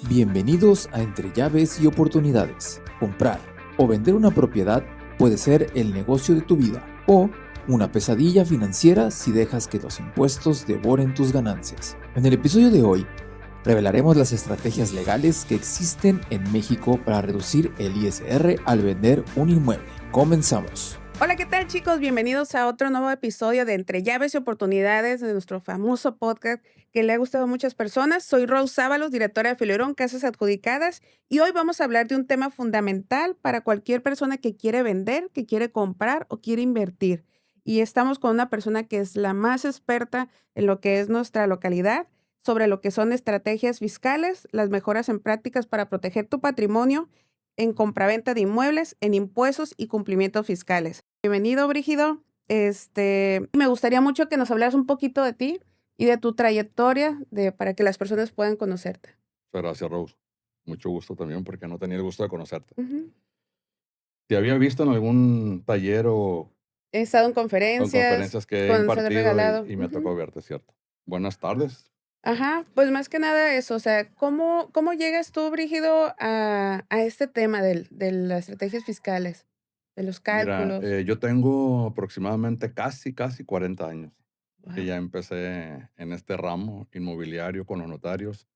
Bienvenidos a Entre Llaves y Oportunidades. Comprar o vender una propiedad puede ser el negocio de tu vida o una pesadilla financiera si dejas que los impuestos devoren tus ganancias. En el episodio de hoy, revelaremos las estrategias legales que existen en México para reducir el ISR al vender un inmueble. Comenzamos. Hola, ¿qué tal, chicos? Bienvenidos a otro nuevo episodio de Entre Llaves y Oportunidades de nuestro famoso podcast que le ha gustado a muchas personas. Soy Rose Sábalos, directora de Filerón Casas Adjudicadas, y hoy vamos a hablar de un tema fundamental para cualquier persona que quiere vender, que quiere comprar o quiere invertir. Y estamos con una persona que es la más experta en lo que es nuestra localidad, sobre lo que son estrategias fiscales, las mejoras en prácticas para proteger tu patrimonio en compraventa de inmuebles, en impuestos y cumplimientos fiscales. Bienvenido, Brígido. Me gustaría mucho que nos hablaras un poquito de ti y de tu trayectoria para que las personas puedan conocerte. Muchas gracias, Rose. Mucho gusto también, porque no tenía el gusto de conocerte. Ujú. Te había visto en algún taller o He estado en en conferencias conferencias que he con CD impartido Regalado. y me Ujú. tocó verte, ¿cierto? Buenas tardes. Ajá, pues más que nada eso, o sea, ¿cómo llegas tú, Brígido, a este tema de las estrategias fiscales, de los Mira, cálculos? yo tengo aproximadamente casi 40 años que Wow. ya empecé en este ramo inmobiliario con los notarios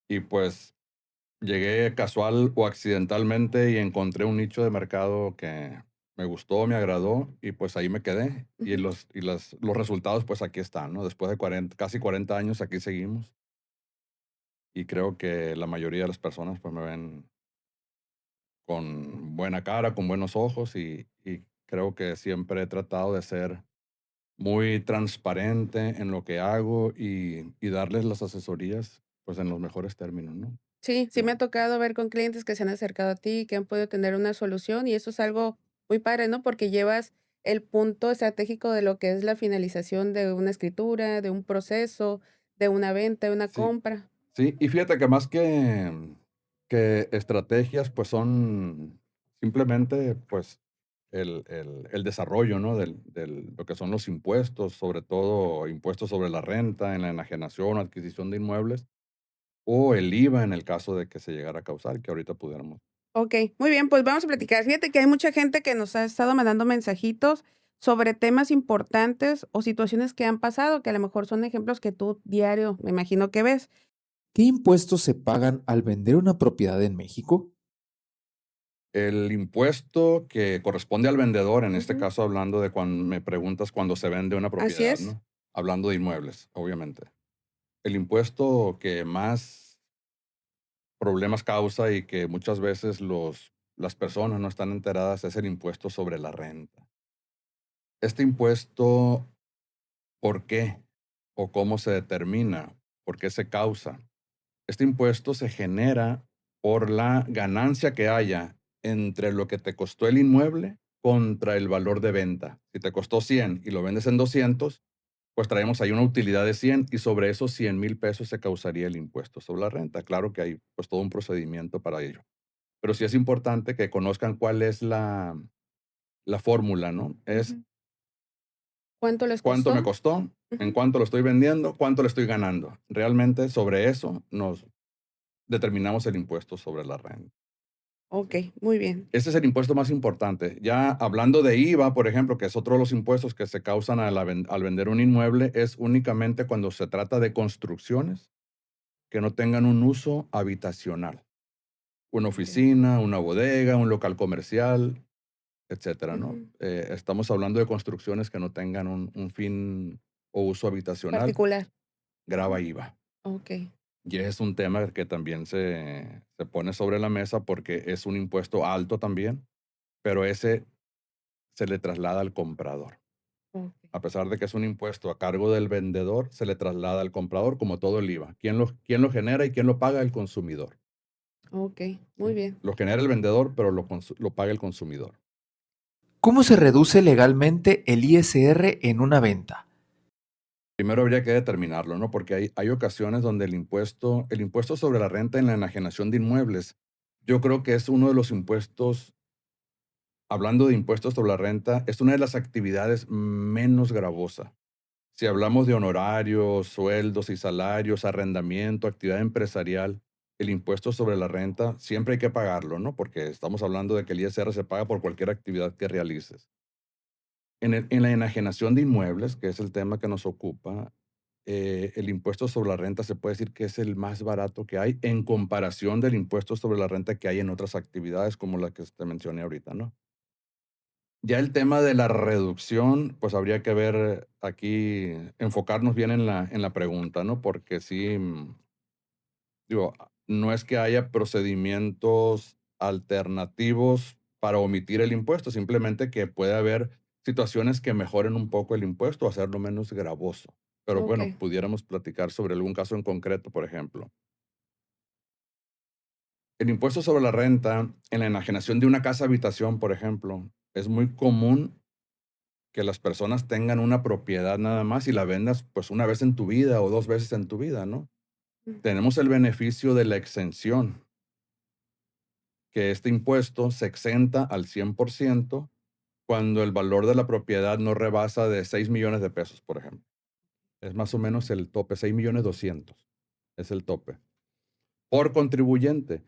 y pues llegué casual o accidentalmente y encontré un nicho de mercado que me gustó, me agradó y pues ahí me quedé. Y Ujú. los resultados pues aquí están, ¿no? Después de casi 40 años aquí seguimos y creo que la mayoría de las personas pues me ven con buena cara, con buenos ojos y creo que siempre he tratado de ser muy transparente en lo que hago y darles las asesorías pues en los mejores términos, ¿no? Sí, me Yo- ha tocado ver con clientes que se han acercado a ti, que han podido tener una solución, y eso es algo muy padre, ¿no? Porque llevas el punto estratégico de lo que es la finalización de una escritura, de un proceso, de una venta, de una Sí, compra. sí, y fíjate que más que estrategias, pues son simplemente, pues, el desarrollo, ¿no? Lo que son los impuestos, sobre todo impuestos sobre la renta, en la enajenación o adquisición de inmuebles, o el IVA en el caso de que se llegara a causar, que ahorita pudiéramos. Okey, muy bien, pues vamos a platicar. Fíjate que hay mucha gente que nos ha estado mandando mensajitos sobre temas importantes o situaciones que han pasado, que a lo mejor son ejemplos que tú diario me imagino que ves. ¿Qué impuestos se pagan al vender una propiedad en México? El impuesto que corresponde al vendedor, en este Ujú, caso hablando de cuando me preguntas cuando se vende una así propiedad, es. ¿no? Hablando de inmuebles, obviamente. El impuesto que más problemas causa y que muchas veces las personas no están enteradas es el impuesto sobre la renta. Este impuesto, ¿por qué? ¿O cómo se determina? ¿Por qué se causa? Este impuesto se genera por la ganancia que haya entre lo que te costó el inmueble contra el valor de venta. Si te costó 100 y lo vendes en 200, pues traemos ahí una utilidad de 100 y sobre esos 100,000 pesos se causaría el impuesto sobre la renta. Claro que hay pues todo un procedimiento para ello. Pero sí es importante que conozcan cuál es la fórmula, ¿no? Es Ujú. ¿Cuánto les cuánto me costó? costó, en Ujú. cuánto lo estoy vendiendo, cuánto le estoy ganando. Realmente sobre eso nos determinamos el impuesto sobre la renta. Sí. Okey, muy bien. Ese es el impuesto más importante. Ya hablando de IVA, por ejemplo, que es otro de los impuestos que se causan al vender un inmueble, es únicamente cuando se trata de construcciones que no tengan un uso habitacional. Una Okey. oficina, una bodega, un local comercial, etcétera, ¿no? Ujú. Estamos hablando de construcciones que no tengan un fin o uso habitacional, Particular. grava Ujú. IVA. Okey, Y ese es un tema que también se pone sobre la mesa porque es un impuesto alto también, pero ese se le traslada al comprador. okey, A pesar de que es un impuesto a cargo del vendedor, se le traslada al comprador como todo el IVA. ¿Quién lo genera y quién lo paga? El consumidor. okey, muy ¿Sí? bien. Lo genera el vendedor, pero lo paga el consumidor. ¿Cómo se reduce legalmente el ISR en una venta? Primero habría que determinarlo, ¿no? Porque hay ocasiones donde el impuesto sobre la renta en la enajenación de inmuebles, yo creo que es uno de los impuestos, hablando de impuestos sobre la renta, es una de las actividades menos gravosa. Si hablamos de honorarios, sueldos y salarios, arrendamiento, actividad empresarial, el impuesto sobre la renta siempre hay que pagarlo, ¿no? Porque estamos hablando de que el ISR se paga por cualquier actividad que realices. En la enajenación de inmuebles, que es el tema que nos ocupa, el impuesto sobre la renta se puede decir que es el más barato que hay en comparación del impuesto sobre la renta que hay en otras actividades como la que te mencioné ahorita, ¿no? Ya el tema de la reducción, pues habría que ver aquí, enfocarnos bien en la pregunta, ¿no? Porque sí, digo, no es que haya procedimientos alternativos para omitir el impuesto, simplemente que puede haber situaciones que mejoren un poco el impuesto o hacerlo menos gravoso. Pero bueno, Okey. pudiéramos platicar sobre algún caso en concreto, por ejemplo. El impuesto sobre la renta en la enajenación de una casa habitación, por ejemplo, es muy común que las personas tengan una propiedad nada más y la vendas pues una vez en tu vida o dos veces en tu vida, ¿no? Mm, Tenemos el beneficio de la exención, que este impuesto se exenta al 100% cuando el valor de la propiedad no rebasa de 6 millones de pesos, por ejemplo. Es más o menos el tope, 6 millones 200 es el tope. Por contribuyente,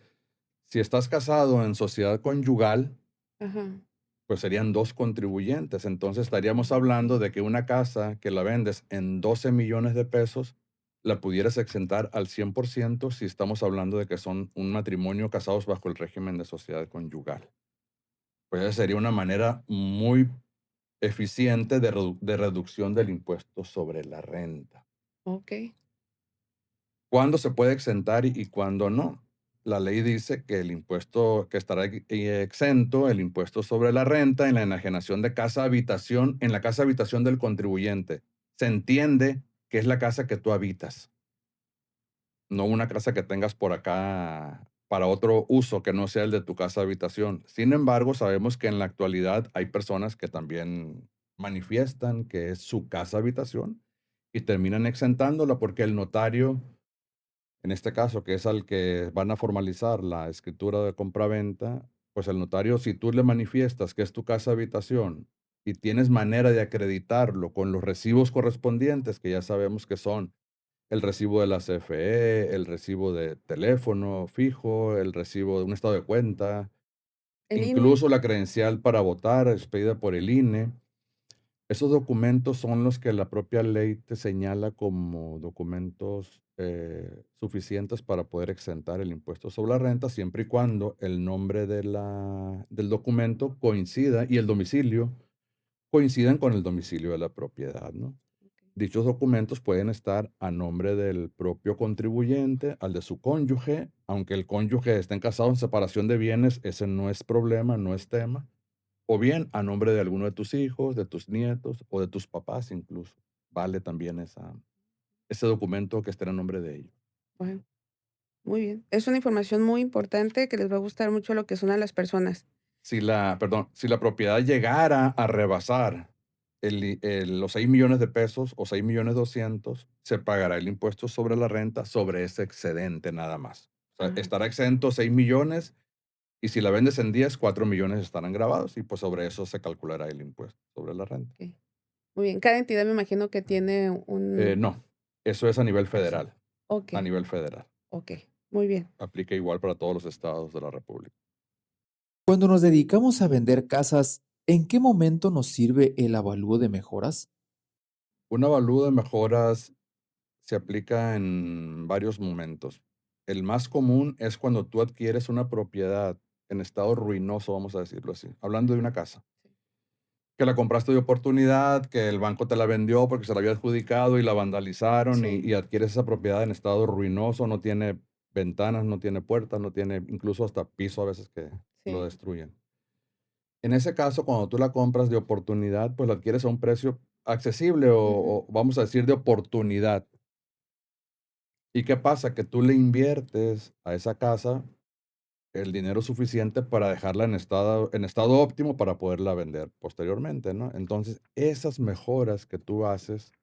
si estás casado en sociedad conyugal, ajá. pues serían dos contribuyentes. Entonces estaríamos hablando de que una casa que la vendes en 12 millones de pesos, la pudieras exentar al 100% si estamos hablando de que son un matrimonio casados bajo el régimen de sociedad conyugal. Pues esa sería una manera muy eficiente de reducción del impuesto sobre la renta. Okey. ¿Cuándo se puede exentar y cuándo no? La ley dice que el impuesto que estará exento, el impuesto sobre la renta en la enajenación de casa habitación, en la casa habitación del contribuyente. Se entiende que es la casa que tú habitas, no una casa que tengas por acá para otro uso que no sea el de tu casa habitación. Sin embargo, sabemos que en la actualidad hay personas que también manifiestan que es su casa habitación y terminan exentándola porque el notario, en este caso, que es al que van a formalizar la escritura de compraventa, pues el notario, si tú le manifiestas que es tu casa habitación y tienes manera de acreditarlo con los recibos correspondientes, que ya sabemos que son el recibo de la CFE, el recibo de teléfono fijo, el recibo de un estado de cuenta, El INE. incluso la credencial para votar expedida por el INE. Esos documentos son los que la propia ley te señala como documentos suficientes para poder exentar el impuesto sobre la renta, siempre y cuando el nombre del documento coincida y el domicilio coincidan con el domicilio de la propiedad, ¿no? Okey. Dichos documentos pueden estar a nombre del propio contribuyente, al de su cónyuge, aunque el cónyuge estén casados en separación de bienes, ese no es problema, no es tema. O bien a nombre de alguno de tus hijos, de tus nietos o de tus papás incluso. Vale también ese documento que esté a nombre de ellos. Bueno, muy bien. Es una información muy importante que les va a gustar mucho lo que son a las personas. Si la propiedad llegara a rebasar los 6 millones de pesos o 6 millones 200, se pagará el impuesto sobre la renta sobre ese excedente nada más. O sea, Ah, estará exento 6 millones y si la vendes en 10, 4 millones estarán grabados y pues sobre eso se calculará el impuesto sobre la renta. okey. Muy bien. Cada entidad me imagino que tiene un No, eso es a nivel federal. A okey, nivel federal. okey. Muy bien. Aplica igual para todos los estados de la república. Cuando nos dedicamos a vender casas, ¿en qué momento nos sirve el avalúo de mejoras? Un avalúo de mejoras se aplica en varios momentos. El más común es cuando tú adquieres una propiedad en estado ruinoso, vamos a decirlo así, hablando de una casa, que la compraste de oportunidad, que el banco te la vendió porque se la había adjudicado y la vandalizaron Sí, y adquieres esa propiedad en estado ruinoso, no tiene ventanas, no tiene puertas, no tiene incluso hasta piso a veces que lo sí. destruyen. En ese caso, cuando tú la compras de oportunidad, pues la adquieres a un precio accesible Ujú. o vamos a decir de oportunidad. ¿Y qué pasa? Que tú le inviertes a esa casa el dinero suficiente para dejarla en estado óptimo para poderla vender posteriormente, ¿no? Entonces, esas mejoras que tú haces,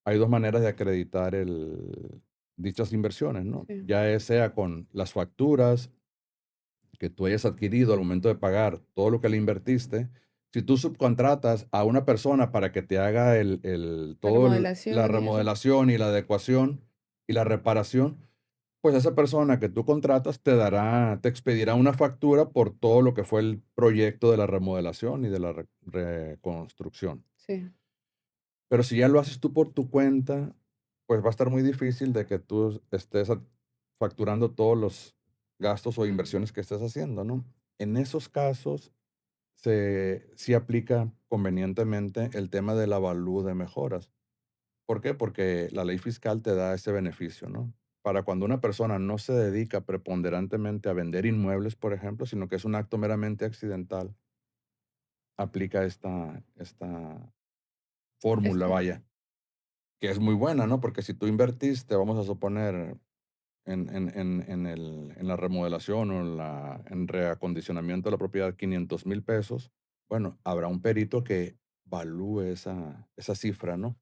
hay dos maneras de acreditar dichas inversiones, ¿no? Sí. Ya sea con las facturas que tú hayas adquirido al momento de pagar todo lo que le invertiste. Si tú subcontratas a una persona para que te haga La la remodelación y eso. remodelación y la adecuación y la reparación, pues esa persona que tú contratas te expedirá una factura por todo lo que fue el proyecto de la remodelación y de la reconstrucción. Sí. Pero si ya lo haces tú por tu cuenta, pues va a estar muy difícil de que tú estés facturando todos los gastos o Ujú. inversiones que estés haciendo, ¿no? En esos casos, sí aplica convenientemente el tema del avalúo de mejoras. ¿Por qué? Porque la ley fiscal te da ese beneficio, ¿no? Para cuando una persona no se dedica preponderantemente a vender inmuebles, por ejemplo, sino que es un acto meramente accidental, aplica esta fórmula, Este, vaya, que es muy buena, ¿no? Porque si tú invertiste, vamos a suponer, en la remodelación o en reacondicionamiento de la propiedad, 500,000 pesos, bueno, habrá un perito que valúe esa cifra, ¿no?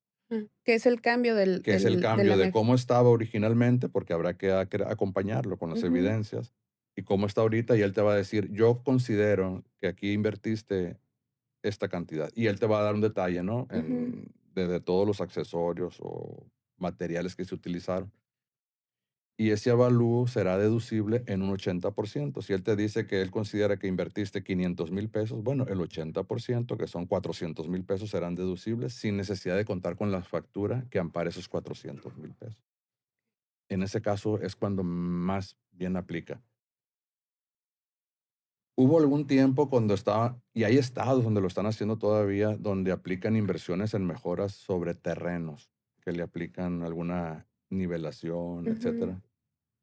¿qué es el cambio Que es el de la cambio de cómo estaba originalmente, porque habrá que acompañarlo con las Ujú, evidencias, y cómo está ahorita, y él te va a decir: "Yo considero que aquí invertiste esta cantidad", y él te va a dar un detalle, ¿no? ujú. De todos los accesorios o materiales que se utilizaron, y ese avalúo será deducible en un 80%. Si él te dice que él considera que invertiste 500,000 pesos, bueno, el 80%, que son 400,000 pesos, serán deducibles sin necesidad de contar con la factura que ampare esos 400,000 pesos. En ese caso es cuando más bien aplica. Hubo algún tiempo cuando estaba, y hay estados donde lo están haciendo todavía, donde aplican inversiones en mejoras sobre terrenos, que le aplican alguna nivelación, Ujú, etcétera.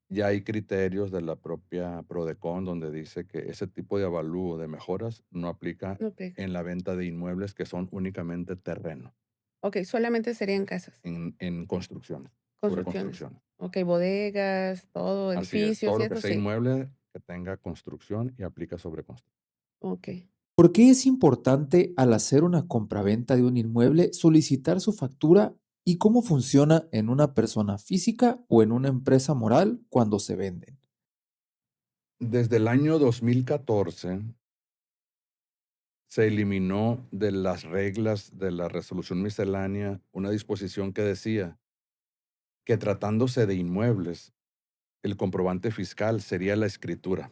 Ya hay criterios de la propia Prodecon donde dice que ese tipo de avalúo de mejoras no aplica no pega. en la venta de inmuebles que son únicamente terreno, Okey, solamente serían casas, en construcciones, sobre construcciones. construcciones. Okey, bodegas, todo, Así es, edificios todo y lo que eso sea sí. inmueble que tenga construcción y aplica sobre construcción. Okey. ¿Por qué es importante al hacer una compraventa de un inmueble solicitar su factura y cómo funciona en una persona física o en una empresa moral cuando se venden? Desde el año 2014 se eliminó de las reglas de la resolución miscelánea una disposición que decía que tratándose de inmuebles, el comprobante fiscal sería la escritura.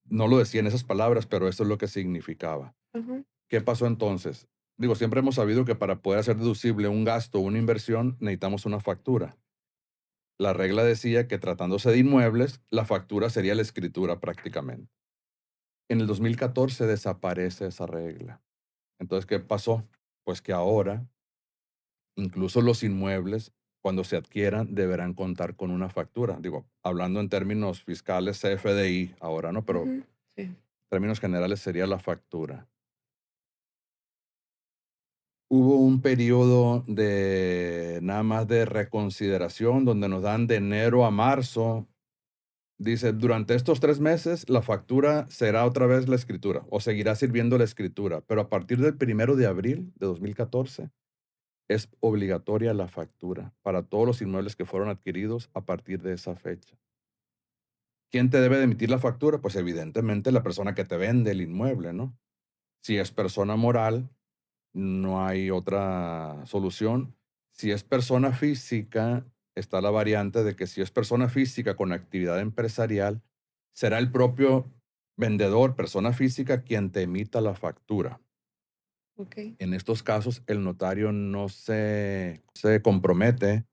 No lo decía en esas palabras, pero eso es lo que significaba. Ujú, ¿Qué pasó entonces? Digo, siempre hemos sabido que para poder hacer deducible un gasto o una inversión necesitamos una factura. La regla decía que tratándose de inmuebles, la factura sería la escritura prácticamente. En el 2014 desaparece esa regla. Entonces, ¿qué pasó? Pues que ahora, incluso los inmuebles, cuando se adquieran, deberán contar con una factura. Digo, hablando en términos fiscales, CFDI ahora, ¿no? Pero ujú, sí. en términos generales sería la factura. Hubo un periodo de nada más de reconsideración donde nos dan de enero a marzo. Dice, durante estos 3 meses la factura será otra vez la escritura o seguirá sirviendo la escritura, pero a partir del 1 de abril de 2014 es obligatoria la factura para todos los inmuebles que fueron adquiridos a partir de esa fecha. ¿Quién te debe de emitir la factura? Pues evidentemente la persona que te vende el inmueble, ¿no? Si es persona moral, no hay otra solución. Si es persona física, está la variante de que si es persona física con actividad empresarial, será el propio vendedor, persona física, quien te emita la factura. Okey. En estos casos, el notario no se compromete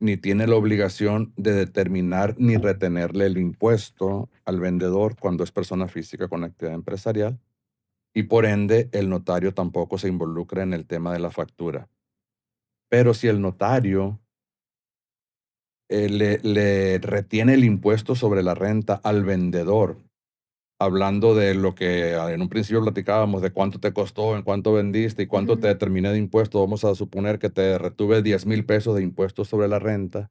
ni tiene la obligación de determinar ni retenerle el impuesto al vendedor cuando es persona física con actividad empresarial, y por ende el notario tampoco se involucra en el tema de la factura. Pero si el notario le retiene el impuesto sobre la renta al vendedor, hablando de lo que en un principio platicábamos, de cuánto te costó, en cuánto vendiste y cuánto te Ujú, determiné de impuesto, vamos a suponer que te retuve 10,000 pesos de impuestos sobre la renta,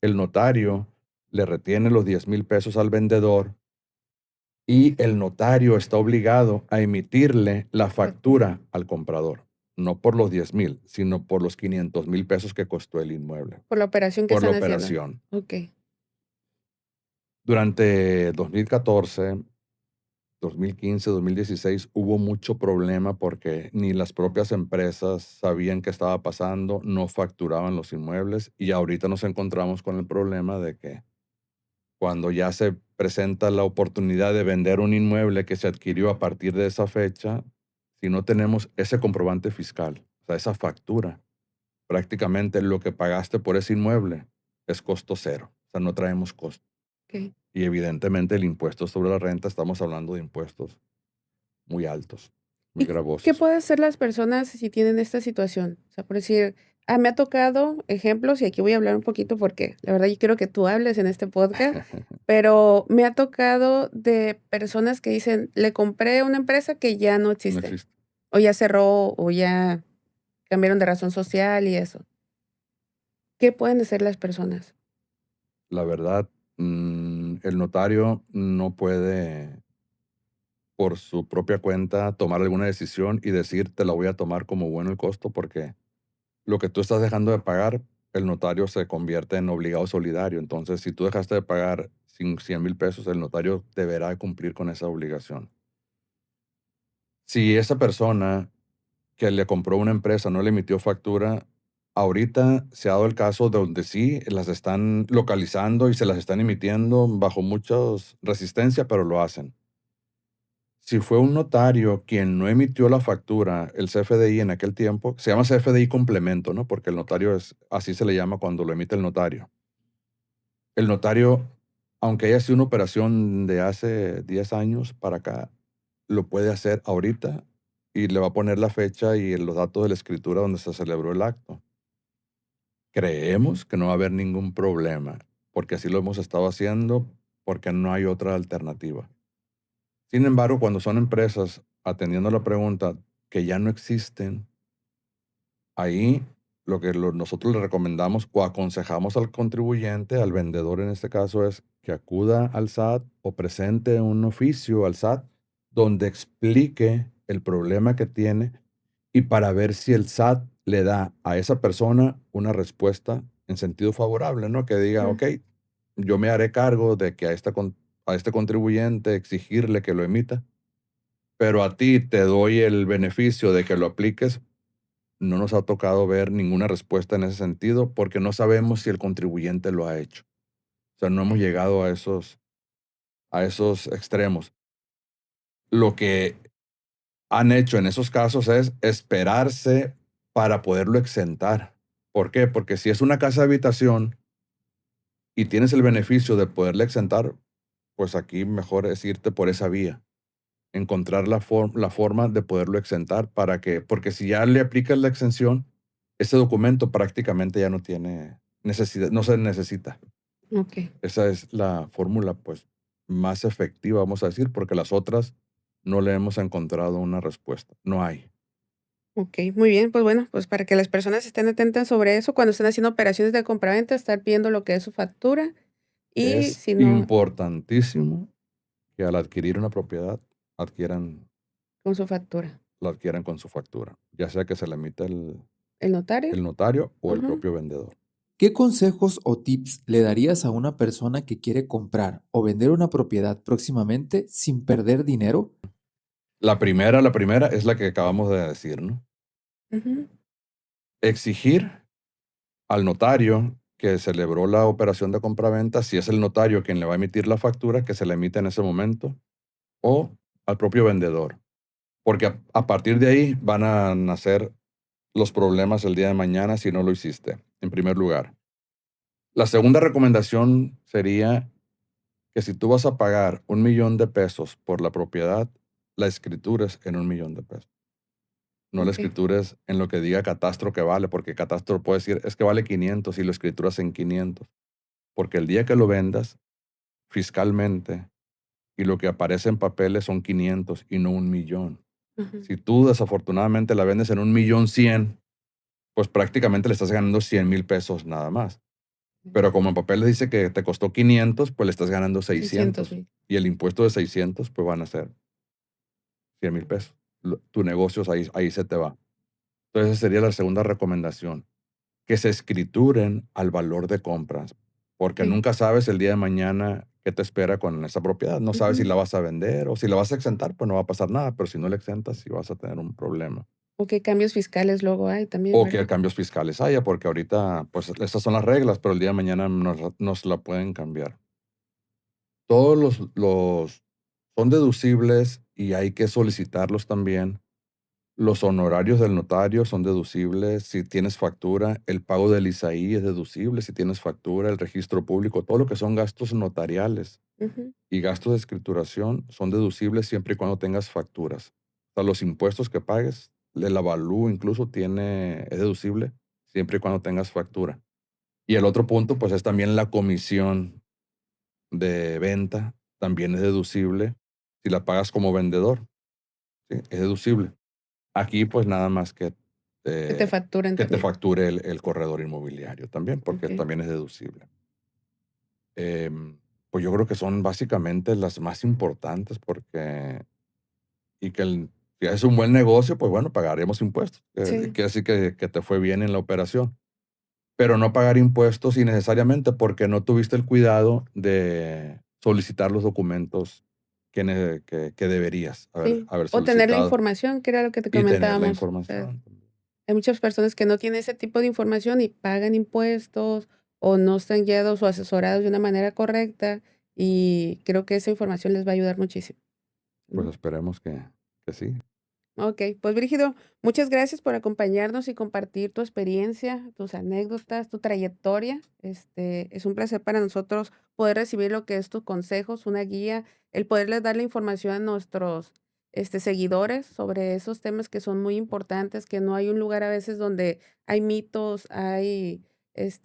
el notario le retiene los 10,000 pesos al vendedor y el notario está obligado a emitirle la factura. factura al comprador, no por los 10,000, sino por los 500,000 pesos que costó el inmueble, Por la operación que por la están haciendo. operación. Okey. Durante 2014, 2015, 2016 hubo mucho problema porque ni las propias empresas sabían qué estaba pasando, no facturaban los inmuebles y ahorita nos encontramos con el problema de que Cuando ya se presenta la oportunidad de vender un inmueble que se adquirió a partir de esa fecha, si no tenemos ese comprobante fiscal, o sea, esa factura, prácticamente lo que pagaste por ese inmueble es costo cero, o sea, no traemos costo. Ok. Y evidentemente el impuesto sobre la renta, estamos hablando de impuestos muy altos, muy ¿Y qué gravosos. pueden hacer las personas si tienen esta situación? O sea, por decir, me ha tocado ejemplos, y aquí voy a hablar un poquito porque la verdad yo quiero que tú hables en este podcast, pero me ha tocado de personas que dicen, le compré una empresa que ya no No existe, existe. o ya cerró, o ya cambiaron de razón social y eso. ¿Qué pueden hacer las personas? La verdad, el notario no puede por su propia cuenta tomar alguna decisión y decir, te la voy a tomar como bueno el costo, porque lo que tú estás dejando de pagar, el notario se convierte en obligado solidario. Entonces, si tú dejaste de pagar 100 mil pesos, el notario deberá cumplir con esa obligación. Si esa persona que le compró una empresa no le emitió factura, ahorita se ha dado el caso de donde sí las están localizando y se las están emitiendo bajo mucha resistencia, pero lo hacen. Si fue un notario quien no emitió la factura, el CFDI en aquel tiempo, se llama CFDI complemento, ¿no? Porque el notario es, así se le llama cuando lo emite el notario. El notario, aunque haya sido una operación de hace 10 años para acá, lo puede hacer ahorita y le va a poner la fecha y los datos de la escritura donde se celebró el acto. Creemos que no va a haber ningún problema, porque así lo hemos estado haciendo, porque no hay otra alternativa. Sin embargo, cuando son empresas, atendiendo la pregunta, que ya no existen, ahí lo que nosotros le recomendamos o aconsejamos al contribuyente, al vendedor en este caso, es que acuda al SAT o presente un oficio al SAT donde explique el problema que tiene y para ver si el SAT le da a esa persona una respuesta en sentido favorable, ¿no? Que diga, Mm, ok, yo me haré cargo de que a este contribuyente exigirle que lo emita, pero a ti te doy el beneficio de que lo apliques. No nos ha tocado ver ninguna respuesta en ese sentido porque no sabemos si el contribuyente lo ha hecho. O sea, no hemos llegado a esos extremos. Lo que han hecho en esos casos es esperarse para poderlo exentar. ¿Por qué? Porque si es una casa de habitación y tienes el beneficio de poderle exentar, pues aquí mejor es irte por esa vía. Encontrar la forma de poderlo exentar para que, porque si ya le aplicas la exención, ese documento prácticamente ya no tiene necesidad, no se necesita. ok, Esa es la fórmula, pues, más efectiva, vamos a decir, porque las otras no le hemos encontrado una respuesta. No hay. ok, muy bien. Pues bueno, pues para que las personas estén atentas sobre eso, cuando estén haciendo operaciones de compraventa, estar viendo lo que es su factura y Es si no, importantísimo que al adquirir una propiedad con su factura. la adquieran con su factura, ya sea que se la emita ¿El notario? el notario o el Ujú. propio vendedor. ¿Qué consejos o tips le darías a una persona que quiere comprar o vender una propiedad próximamente sin perder dinero? La primera es la que acabamos de decir, ¿no? Ujú. Exigir al notario que celebró la operación de compraventa, si es el notario quien le va a emitir la factura, que se la emita en ese momento, o al propio vendedor, porque a partir de ahí van a nacer los problemas el día de mañana si no lo hiciste, en primer lugar. La segunda recomendación sería que si tú vas a pagar 1 millón de pesos por la propiedad, la escritures en 1 millón de pesos. No la Ok. escritures en lo que diga catastro que vale, porque catastro puede decir, es que vale 500 y lo escrituras en 500. Porque el día que lo vendas fiscalmente y lo que aparece en papeles son 500 y no 1 millón. Ujú. Si tú desafortunadamente la vendes en 1,100,000, pues prácticamente le estás ganando 100,000 pesos nada más. Pero como en papeles dice que te costó 500, pues le estás ganando 600 600. mil. Y el impuesto de 600, pues van a ser 100,000 pesos. Tu negocio ahí se te va. Entonces, esa sería la segunda recomendación, que se escrituren al valor de compras, porque Ok. nunca sabes el día de mañana qué te espera con esa propiedad. No sabes si Ujú. la vas a vender o si la vas a exentar, pues no va a pasar nada, pero si no la exentas, sí vas a tener un problema. O qué cambios fiscales luego hay también, O que ¿verdad? cambios fiscales haya, porque ahorita, pues esas son las reglas, pero el día de mañana nos la pueden cambiar. Todos los son deducibles y hay que solicitarlos también. Los honorarios del notario son deducibles si tienes factura, el pago del ISAI es deducible si tienes factura, el registro público, todo lo que son gastos notariales Ujú. y gastos de escrituración son deducibles siempre y cuando tengas facturas. O sea, los impuestos que pagues, el avalúo incluso es deducible siempre y cuando tengas factura. Y el otro punto, pues, es también la comisión de venta, también es deducible si la pagas como vendedor, ¿sí? Es deducible. Aquí, pues, nada más Que te te facturen que te también. facture el corredor inmobiliario también, porque Okey. también es deducible. Pues, yo creo que son básicamente las más importantes porque y que si es un buen negocio, pues, bueno, pagaremos impuestos, Sí, quiere decir que te fue bien en la operación. Pero no pagar impuestos innecesariamente porque no tuviste el cuidado de solicitar los documentos que deberías sí. haber O tener la solicitado información, que era lo que te y tener la comentábamos. información. Hay muchas personas que no tienen ese tipo de información y pagan impuestos, o no están guiados o asesorados de una manera correcta, y creo que esa información les va a ayudar muchísimo, Pues ¿no? esperemos que sí. Okey, pues, Brígido, muchas gracias por acompañarnos y compartir tu experiencia, tus anécdotas, tu trayectoria. Es un placer para nosotros poder recibir lo que es tus consejos, una guía, el poderles dar la información a nuestros, seguidores sobre esos temas que son muy importantes, que no hay un lugar a veces donde hay mitos, hay,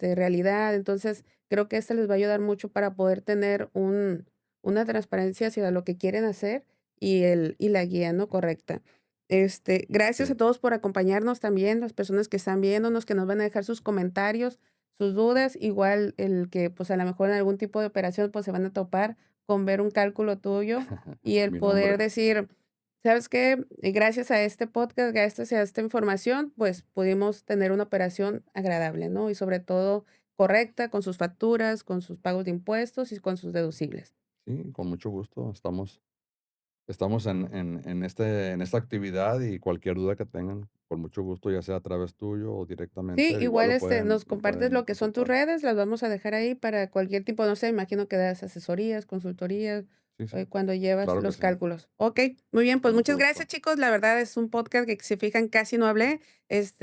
realidad. Entonces, creo que esto les va a ayudar mucho para poder tener una transparencia hacia lo que quieren hacer y la guía, ¿no?, correcta. Gracias a Sí. todos por acompañarnos también, las personas que están viéndonos, que nos van a dejar sus comentarios, sus dudas, igual el que, pues, a lo mejor en algún tipo de operación, pues, se van a topar con ver un cálculo tuyo y el Mi poder nombre. decir: "¿Sabes qué? Gracias a este podcast, gracias a esta información, pues, pudimos tener una operación agradable", ¿no? Y sobre todo correcta, con sus facturas, con sus pagos de impuestos y con sus deducibles. Sí, con mucho gusto. Estamos en esta actividad y cualquier duda que tengan, con mucho gusto, ya sea a través tuyo o Sí, directamente, igual igual, nos lo compartes pueden lo que son tus consultar. redes, las vamos a dejar ahí para cualquier tipo, no sé, imagino que das asesorías, consultorías, Sí, sí, cuando llevas claro que los sí, cálculos. Okey, muy bien, pues con mucho muchas gracias, gusto. chicos. La verdad es un podcast que, si se fijan, casi no hablé. Es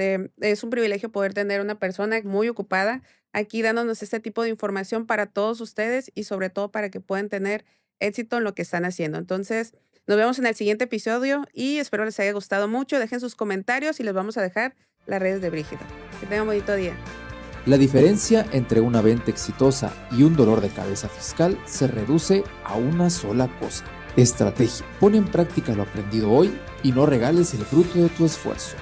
un privilegio poder tener una persona muy ocupada aquí dándonos este tipo de información para todos ustedes y sobre todo para que puedan tener éxito en lo que están haciendo. Entonces, nos vemos en el siguiente episodio y espero les haya gustado mucho. Dejen sus comentarios y les vamos a dejar las redes de Brígido. Que tengan un bonito día. La diferencia entre una venta exitosa y un dolor de cabeza fiscal se reduce a una sola cosa: estrategia. Pon en práctica lo aprendido hoy y no regales el fruto de tu esfuerzo.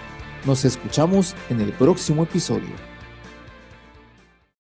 Nos escuchamos en el próximo episodio.